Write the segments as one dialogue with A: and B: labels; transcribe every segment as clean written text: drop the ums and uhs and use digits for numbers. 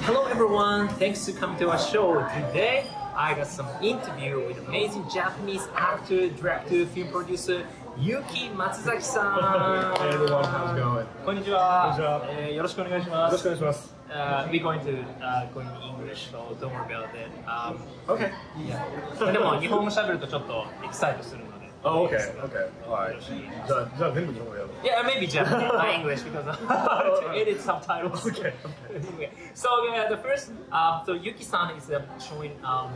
A: Hello everyone, thanks for coming to our show. Today I got some interview with amazing Japanese actor, director, film producer Yuki Matsuzaki-san.
B: Hey everyone, how's it going?
A: こんにちは。
B: Konnichiwa.
A: よろしくお願いします。
B: よろしくお願いします。
A: We're going to go in English, so don't worry about that.
B: Okay.
A: Yeah. でも日本語喋るとちょっとエキサイトするので。
B: Oh, okay, okay. Alright. じゃあ全部日本語やろう。
A: Yeah, maybe Japanese, not English because it is subtitles.
B: Okay.
A: Anyway, so the first, so Yuki-san is showing,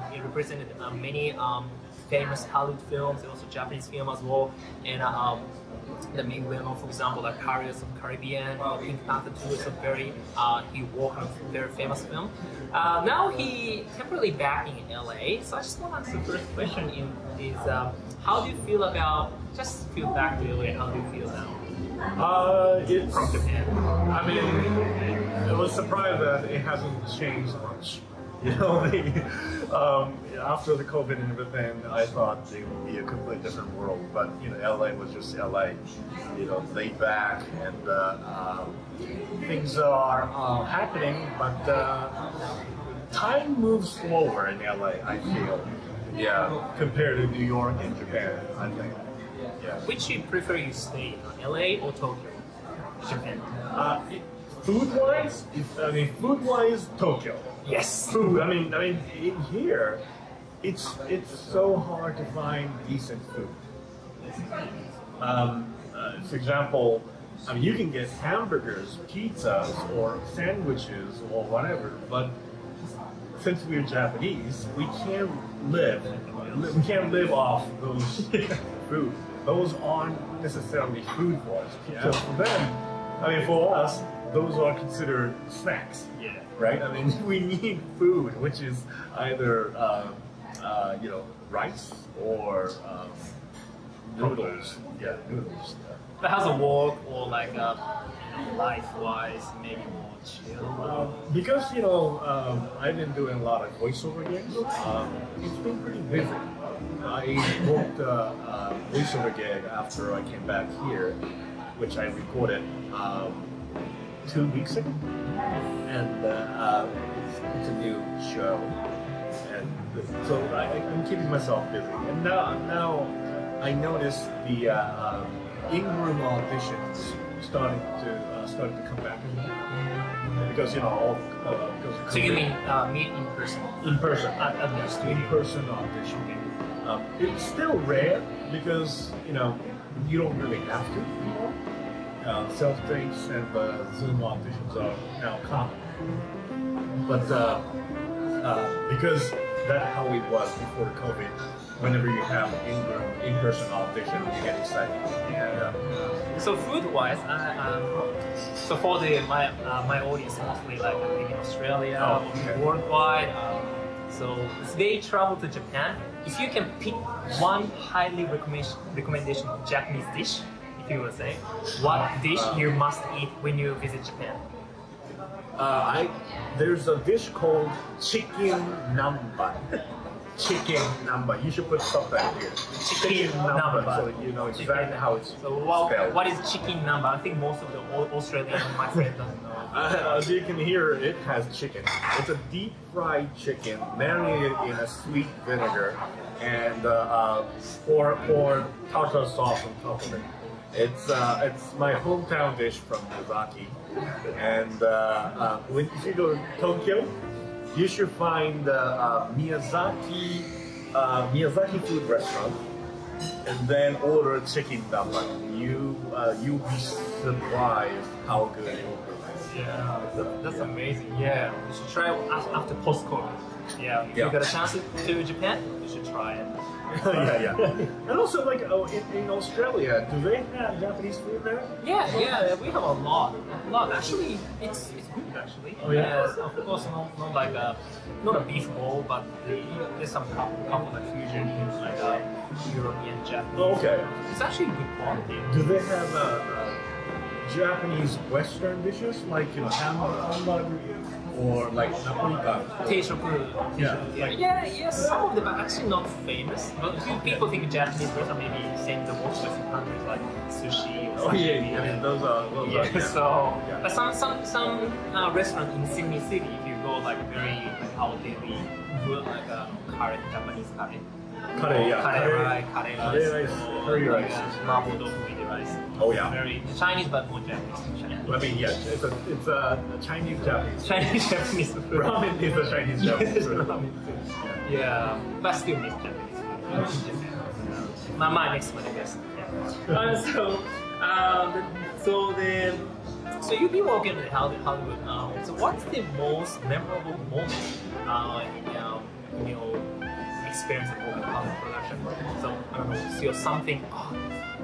A: he represented many famous Hollywood films and also Japanese film as well, and the main well-known, for example, like Pirates of the Caribbean, Pink Panther 2 is a very, he worked on a very famous film. Now he temporarily back in LA, so I just want to ask the first question is, how do you feel about, just feel back to LA, how do you feel now?
B: It's
A: From Japan.
B: I mean, it was surprised that it hasn't changed much. You know, after the COVID and everything, I thought it would be a completely different world. But you know, LA was just LA. You know, laid back, and things are happening, but time moves slower in LA. I feel, yeah, compared to New York and Japan. I think, yeah.
A: Which you prefer you stay in LA or Tokyo? Japan.
B: Food-wise, Tokyo.
A: Yes.
B: Food. I mean, in here, it's so hard to find decent food. For example, I mean, you can get hamburgers, pizzas, or sandwiches, or whatever. But since we're Japanese, we can't live off those food. Those aren't necessarily food for us. So for them, I mean, for us, those are considered snacks.
A: Yeah.
B: Right? I mean, we need food, which is either you know, rice or noodles. Yeah, noodles.
A: But how's the work or like life-wise, maybe more chill?
B: Because you know, I've been doing a lot of voiceover gigs. It's been pretty busy. I booked a voiceover gig after I came back here, which I recorded 2 weeks ago, and it's a new show, and so I'm keeping myself busy. And now I noticed the in-room auditions starting to come back because you know because
A: So you mean meet in person?
B: in person
A: At the studio?
B: in-person audition. It's still rare because you know you don't really have to anymore. Self-tapes and Zoom auditions are now common. But because that's how it was before COVID, whenever you have an in-person audition, you get excited. Yeah.
A: So food-wise, so for my audience, mostly like maybe in Australia,
B: Oh, okay.
A: worldwide. So if they travel to Japan, if you can pick one highly recommendation of Japanese dish, you would say, what dish you must eat when you visit Japan?
B: There's a dish called chicken namba. Chicken namba. You should put subtitle here.
A: Chicken namba.
B: So you know exactly how it's
A: So
B: spelled.
A: what is chicken namba? I think most of the Australian my friend doesn't know.
B: As you can hear, it has chicken. It's a deep fried chicken marinated in a sweet vinegar and pour tartar sauce on top of it. It's my hometown dish from Miyazaki, and if you go to Tokyo, you should find Miyazaki food restaurant, and then order chicken namba. You'll be surprised how good it will be.
A: Yeah, that's amazing. Yeah, you should try it after post-COVID. Yeah, if you got a chance to Japan, you should try it.
B: yeah. And also, like in Australia, do they have Japanese food there?
A: Yeah, we have a lot. Actually, it's good actually.
B: Oh yeah.
A: Yes, of course, not like not a beef bowl, but there's some couple like fusion, like European Japanese.
B: Oh, okay.
A: It's actually good quality.
B: Do they have Japanese Western dishes like hamburger or like napolitan.
A: Teishoku. Yeah, some of them are actually not famous. But people think Japanese restaurant maybe same the most Western countries like sushi or sashimi.
B: I mean those are.
A: But some restaurant in Sydney City, if you go like very like our daily food like curry, Japanese curry.
B: Curry rice.
A: Mapo tofu with rice.
B: Oh yeah.
A: Very Chinese but more Japanese.
B: I mean yes, it's a Chinese Japanese.
A: Chinese Japanese food.
B: Ramen is a Chinese Japanese food.
A: Ramen too. Yeah, but still miss Japanese food. My next one, I guess. So you've been working in Hollywood now. So what's the most memorable moment in your experience of working Hollywood production? So I don't know, so something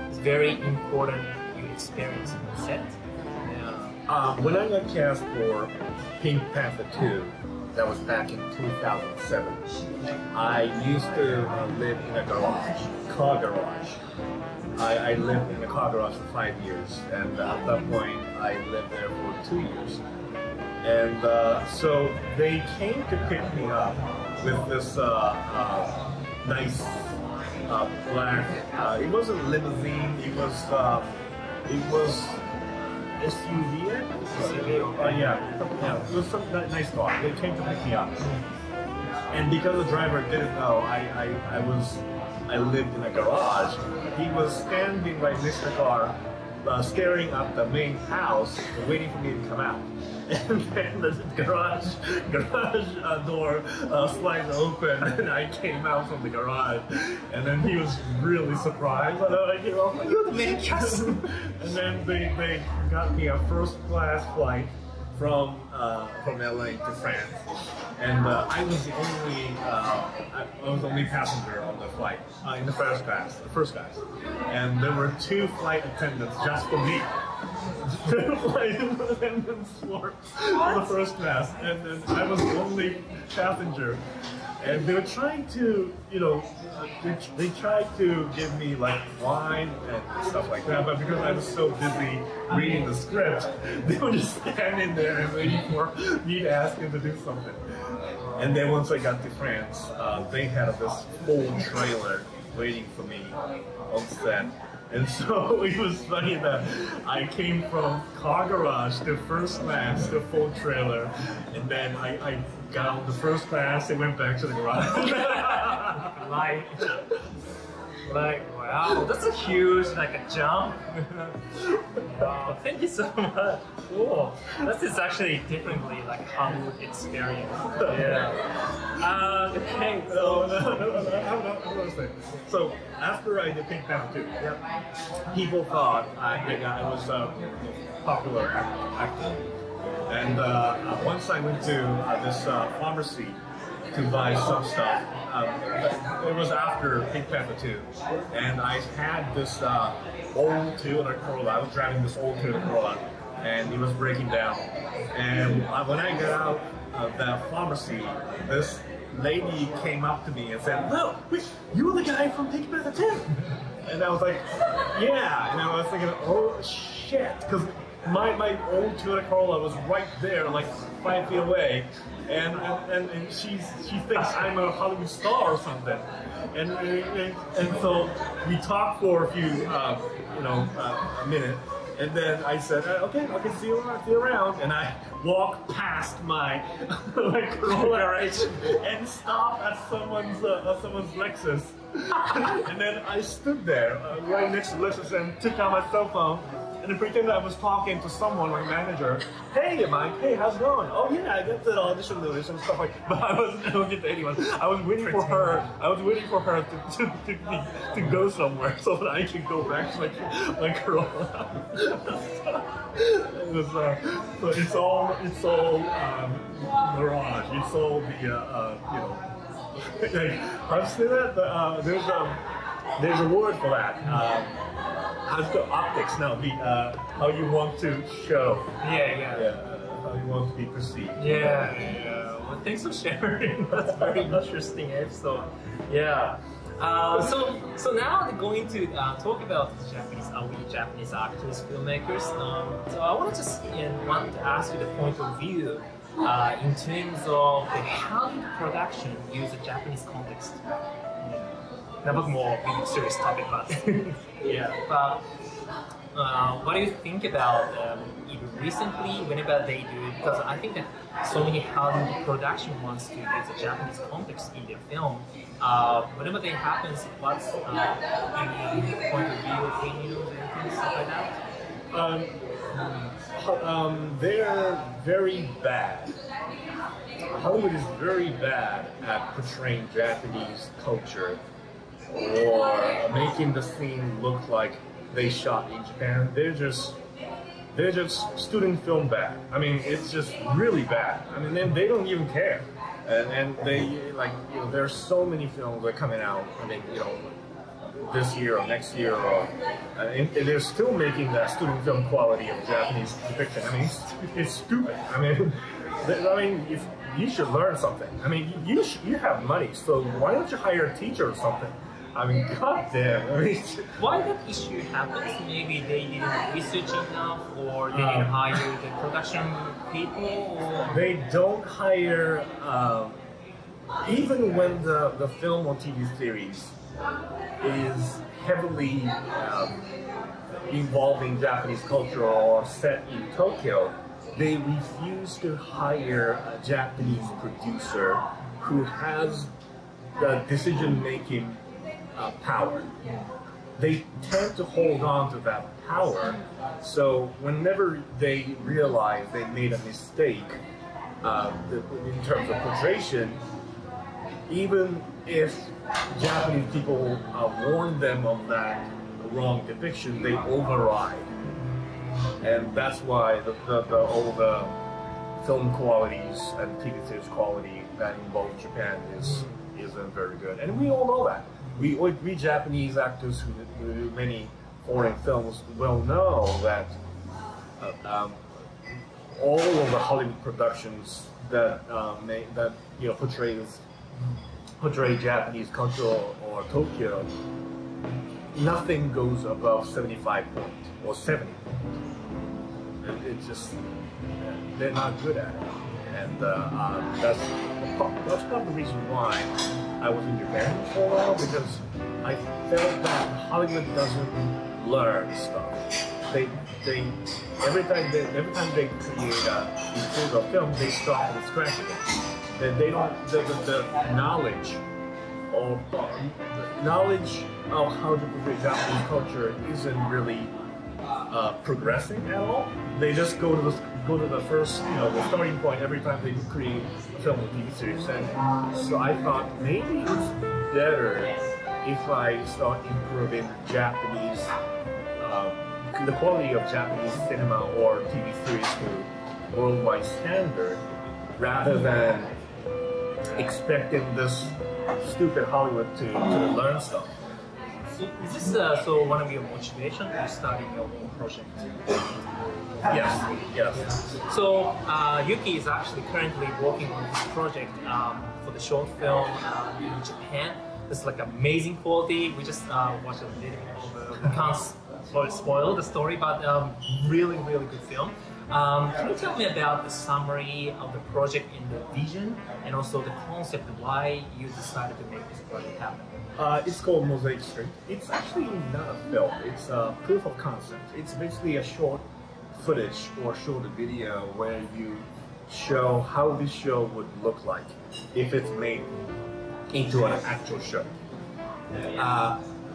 A: it's very important you experience on set. Yeah.
B: When I got cast for Pink Panther 2, that was back in 2007. I used to live in a car garage. I lived in a car garage for 5 years, and at that point I lived there for 2 years. And so they came to pick me up with this nice black. It wasn't limousine. It was SUV. Yeah. It was some nice car. They came to pick me up, and because the driver didn't know I lived in a garage, he was standing right next to the car, staring at the main house, waiting for me to come out. And then the garage door slides open, and I came out from the garage, and then he was really surprised. You're the main cast. And then they got me a first-class flight from LA to France, and I was the only passenger on the flight in the first class, and there were 2 flight attendants just for me. 2 flight attendants for the first class, and then I was the only passenger. And they were trying to, they tried to give me like wine and stuff like that, but because I was so busy reading the script, they were just standing there and waiting for me to ask them to do something. And then once I got to France, they had this full trailer waiting for me on set. And so it was funny that I came from car garage to first class to full trailer, and then I got on the first class and went back to the garage.
A: Wow, that's a huge a jump. Wow, thank you so much. Cool. This is actually differently Hollywood experience. Yeah. Okay.
B: So after I did Pink Panther 2, people thought I was a popular actor. And once I went to this pharmacy to buy some stuff, it was after Pink Panther 2, and I had this old Toyota Corolla. I was driving this old Toyota Corolla, and it was breaking down. And when I got out of that pharmacy, this lady came up to me and said, "No, wait, you were the guy from Pink Panther 2?" And I was like, "Yeah." And I was thinking, "Oh shit," because my old Toyota Corolla was right there, 5 feet away. And she thinks I'm a Hollywood star or something, and so we talked for a few a minute, and then I said okay, see you around, and I walked past my Corolla and stopped at someone's Lexus, and then I stood there right next to Lexus and took out my cell phone. And then pretended I was talking to someone, like a manager. "Hey, Mike. Hey, how's it going?" "Oh yeah, I got the audition notice and stuff like." But I wasn't talking to anyone. I was waiting for her. I was waiting for her to go somewhere so that I could go back to my Corolla. It was so it's all mirage. It's all the how to say that? There's a word for that. How's the optics now? How you want to show.
A: Yeah.
B: How you want to be perceived.
A: Yeah. Well, thanks for sharing. That's very interesting episode. Yeah. So now we're going to talk about we Japanese actors, filmmakers. So I want to just want to ask you the point of view in terms of the Hollywood production use a Japanese context. That was more serious topic, but
B: Yeah.
A: but what do you think about even recently, whenever they do? Because I think that so many Hollywood production wants to use a Japanese context in their film. Whenever that happens, what's any point of view, opinions, anything stuff like that?
B: They're very bad. Hollywood is very bad at portraying Japanese culture or making the scene look like they shot in Japan. They're just student film bad. I mean, it's just really bad. I mean, they don't even care. And they, like, you know, there's so many films that are coming out, I mean, you know, this year or next year, or and they're still making that student film quality of Japanese depiction. I mean, it's stupid. I mean, if you should learn something. I mean, you have money, so why don't you hire a teacher or something? I mean, goddamn. I mean,
A: why that issue happens? Maybe they didn't research enough, or they didn't hire the production people, or
B: they don't hire. Even when the film or TV series is heavily involving Japanese culture or set in Tokyo, they refuse to hire a Japanese producer who has the decision-making power. They tend to hold on to that power, so whenever they realize they made a mistake in terms of portrayal, even if Japanese people warn them of that wrong depiction, they override. And that's why all the film qualities and TV series quality that involve Japan isn't very good. And we all know that. We Japanese actors who do many foreign films well know that all of the Hollywood productions that portray Japanese culture or Tokyo, nothing goes above 75 points or 70 points. It's just, they're not good at it. And that's part of the reason why I was in Japan for a while, because I felt that Hollywood doesn't learn stuff. Every time they create a film, they start from scratch again. They don't the knowledge of how to portray Japanese culture isn't really progressing at all. They just go to the first, the starting point every time they create a film or TV series. And so I thought maybe it's better if I start improving Japanese, the quality of Japanese cinema or TV series to worldwide standard, rather than expecting this stupid Hollywood to learn stuff.
A: Is this one of your motivation to starting your own project?
B: Yes.
A: So Yuki is actually currently working on this project for the short film in Japan. It's like amazing quality. We just watched a little bit of it. We can't spoil the story, but really good film. Can you tell me about the summary of the project in the vision and also the concept, why you decided to make this project happen?
B: It's called MOSAIC STREET. It's actually not a film. It's a proof of concept. It's basically a short footage or short video where you show how this show would look like if it's made into an actual show.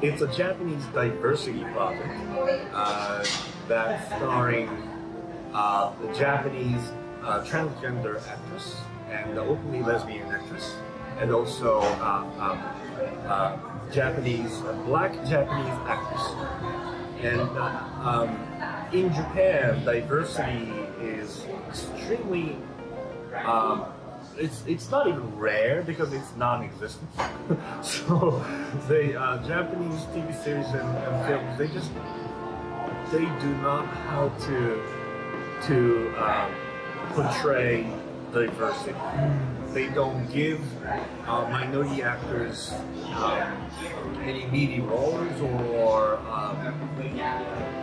B: It's a Japanese diversity project that's starring the Japanese transgender actress and the openly lesbian actress, and also black Japanese actress. And in Japan, diversity is extremely, it's not even rare because it's non-existent. So the Japanese TV series and films, they do not know how to portray diversity. they don't give minority actors any meaty roles, or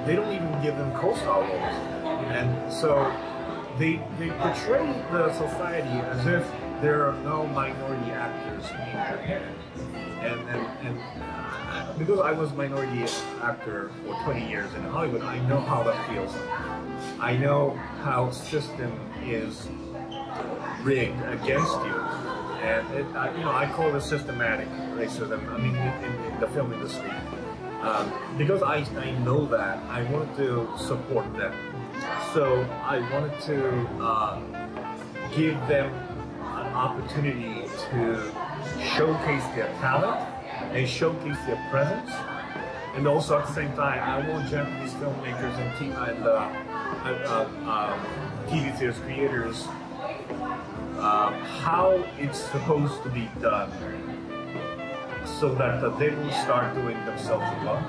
B: they don't even give them co-star roles. And so they portray the society as if there are no minority actors in Japan. And because I was a minority actor for 20 years in Hollywood, I know how that feels. I know how system is rigged against you, and I call it systematic racism. I mean, in the film industry, because I know that, I wanted to support them. So I wanted to give them an opportunity to showcase their talent and showcase their presence, and also at the same time, I want Japanese filmmakers and TV series creators how it's supposed to be done, so that they will start doing themselves a lot.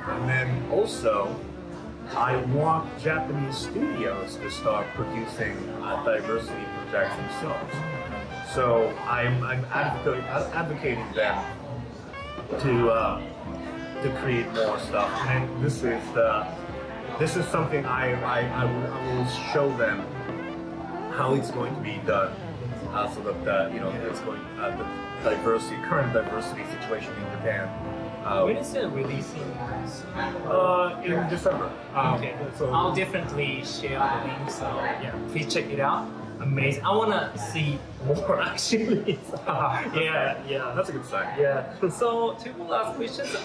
B: And then also, I want Japanese studios to start producing diversity projects themselves. So I'm advocating them to create more stuff, and this is something I will show them how it's going to be done, so that it's going the current diversity situation in Japan.
A: When is it releasing?
B: In December.
A: Okay. So I'll definitely share the link. So yeah, please check it out. Amazing. I wanna see more actually. Yeah.
B: That's a good sign.
A: Yeah. So two more last questions.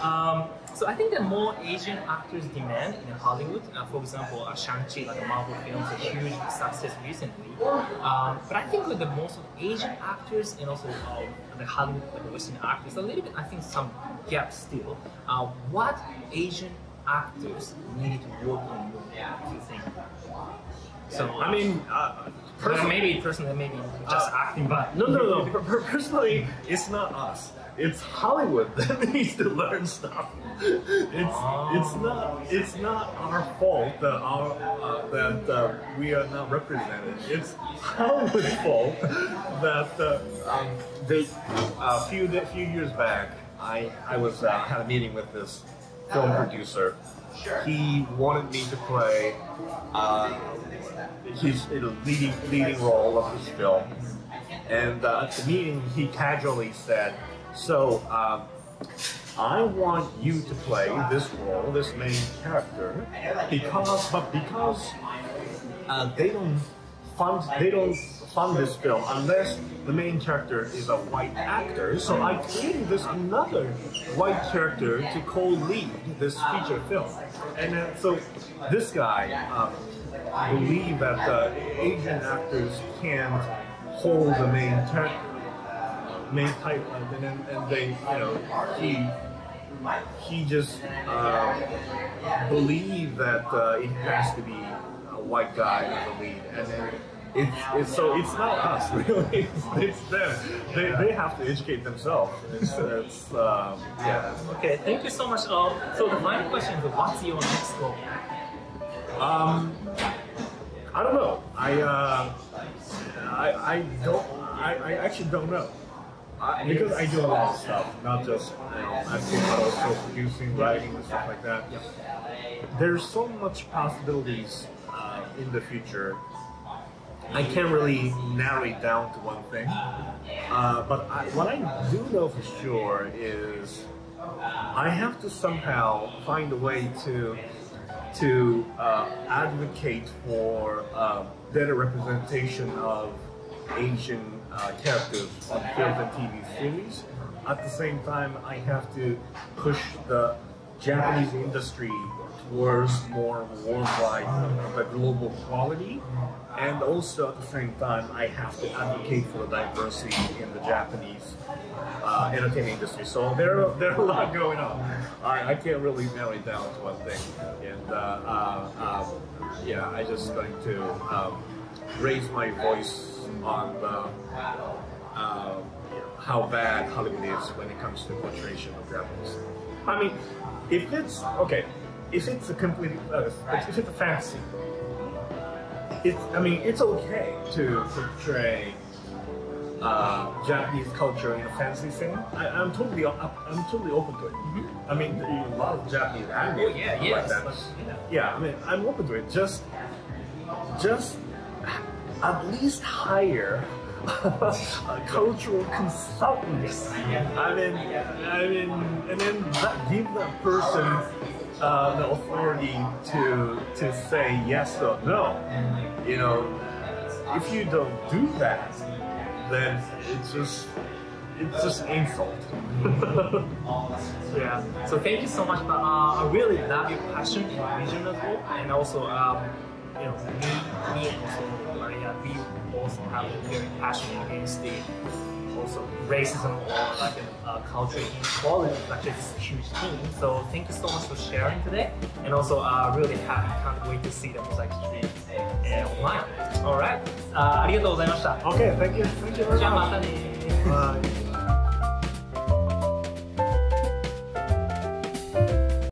A: So I think that more Asian actors demand in Hollywood. For example, Shang-Chi, like a Marvel film, is a huge success recently. But I think with the most of Asian actors and also the Hollywood, like Western actors, a little bit, I think some gaps still. What Asian actors need to work on more, do you think? So
B: I mean,
A: maybe just acting, but
B: no. Personally, it's not us. It's Hollywood that needs to learn stuff. It's not our fault that we are not represented. It's Hollywood's fault that a few years back, I was had a meeting with this film producer. He wanted me to play his leading role of his film, and at the meeting he casually said, "So I want you to play this role, this main character, because they don't fund this film unless the main character is a white actor. So I created this another white character to co-lead this feature film." And so this guy believed that Asian actors can't hold the main character, main title, and they, he just believed that it has to be a white guy as a lead, and then it's not us really, it's them. They have to educate themselves. Yeah.
A: Okay, thank you so much. So the final question is, what's your next goal?
B: I don't know. I actually don't know. Because I do a lot of stuff, not just acting, but also producing, writing, and stuff like that. There's so much possibilities in the future. I can't really narrow it down to one thing. But what I do know for sure is I have to somehow find a way to advocate for better representation of Asian characters on films and TV series. At the same time, I have to push the Japanese industry towards more worldwide, the global quality, and also at the same time, I have to advocate for the diversity in the Japanese entertainment industry. So there are a lot going on. I can't really narrow it down to one thing, and I just going to raise my voice on how bad Hollywood is when it comes to portrayal of Japanese. I mean, if it's a complete, if it's a fantasy, it's okay to portray Japanese culture in a fantasy setting. I'm totally open to it. I mean, a lot of Japanese anime like that. Yeah, I mean, I'm open to it. Just at least hire cultural consultants. I mean, and then give that person the authority to say yes or no. You know, if you don't do that, then it's just insult.
A: Yeah. So thank you so much. But I really love your passion and vision as well, and also you know, me and also Maria, we also have a very passion against the also racism or like cultural inequality, which is a huge thing. So thank you so much for sharing today, and also really happy, can't wait to see the MOSAIC STREET online. Alright, ありがとうございました。
B: Okay, thank you. Thank you very much.
A: じゃあまたね。
B: Bye.